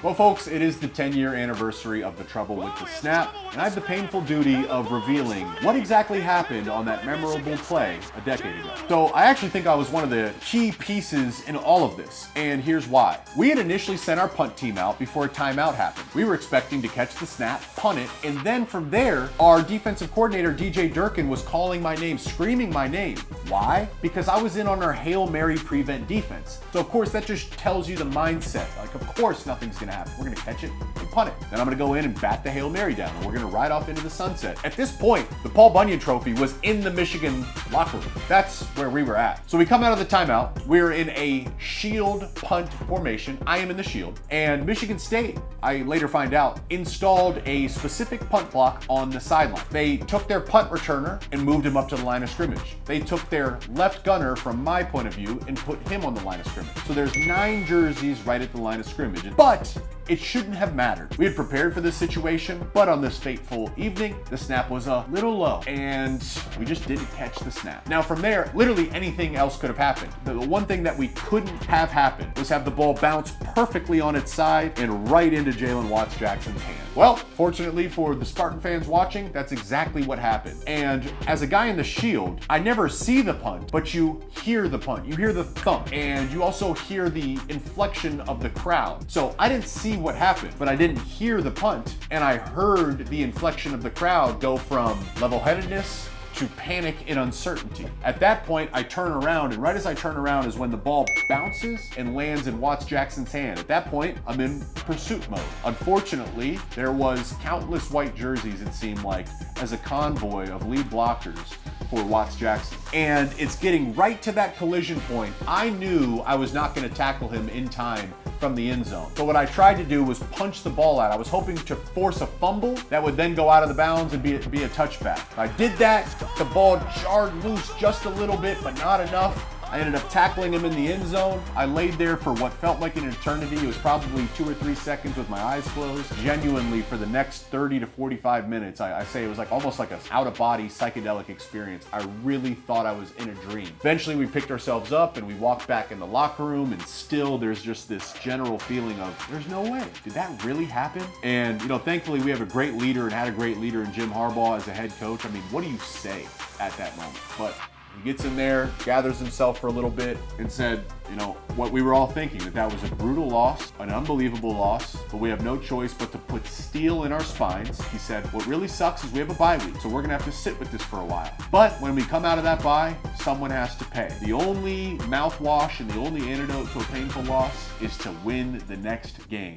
Well, folks, it is the 10-year anniversary of the trouble with the snap, and I have the painful duty of revealing what exactly happened on that memorable play a decade ago. So I actually think I was one of the key pieces in all of this, and here's why. We had initially sent our punt team out before a timeout happened. We were expecting to catch the snap, punt it, and then from there, our defensive coordinator, DJ Durkin, was calling my name, screaming my name. Why? Because I was in on our Hail Mary prevent defense. So of course, that just tells you the mindset. Like, of course nothing's gonna happen. We're gonna catch it and punt it. Then I'm gonna go in and bat the Hail Mary down, and we're gonna ride off into the sunset. At this point, the Paul Bunyan Trophy was in the Michigan locker room. That's where we were at. So we come out of the timeout. We're in a shield punt formation. I am in the shield. And Michigan State, I later find out, installed a specific punt block on the sideline. They took their punt returner and moved him up to the line of scrimmage. They took their left gunner, from my point of view, and put him on the line of scrimmage. So there's 9 jerseys right at the line of scrimmage. But it shouldn't have mattered. We had prepared for this situation, but on this fateful evening, the snap was a little low, and we just didn't catch the snap. Now from there, literally anything else could have happened. The one thing that we couldn't have happened was have the ball bounce perfectly on its side and right into Jalen Watts-Jackson's hand. Well, fortunately for the Spartan fans watching, that's exactly what happened. And as a guy in the shield, I never see the punt, but you hear the punt. You hear the thump, and you also hear the inflection of the crowd. So I didn't see what happened, but I didn't hear the punt, and I heard the inflection of the crowd go from level-headedness to panic and uncertainty. At that point, I turn around, and right as I turn around is when the ball bounces and lands in Watts-Jackson's hand. At that point, I'm in pursuit mode. Unfortunately, there was countless white jerseys, it seemed like, as a convoy of lead blockers for Watts-Jackson. And it's getting right to that collision point. I knew I was not gonna tackle him in time from the end zone. So what I tried to do was punch the ball out. I was hoping to force a fumble that would then go out of the bounds and be a touchback. I did that. The ball jarred loose just a little bit, but not enough. I ended up tackling him in the end zone. I laid there for what felt like an eternity. It was probably 2 or 3 seconds with my eyes closed. Genuinely, for the next 30 to 45 minutes, I say it was like almost like an out-of-body psychedelic experience. I really thought I was in a dream. Eventually, we picked ourselves up and we walked back in the locker room, and still there's just this general feeling of, there's no way. Did that really happen? And, thankfully we have a great leader and had a great leader in Jim Harbaugh as a head coach. I mean, what do you say at that moment? But he gets in there, gathers himself for a little bit, and said, what we were all thinking, that was a brutal loss, an unbelievable loss, but we have no choice but to put steel in our spines. He said, what really sucks is we have a bye week, so we're gonna have to sit with this for a while. But when we come out of that bye, someone has to pay. The only mouthwash and the only antidote to a painful loss is to win the next game.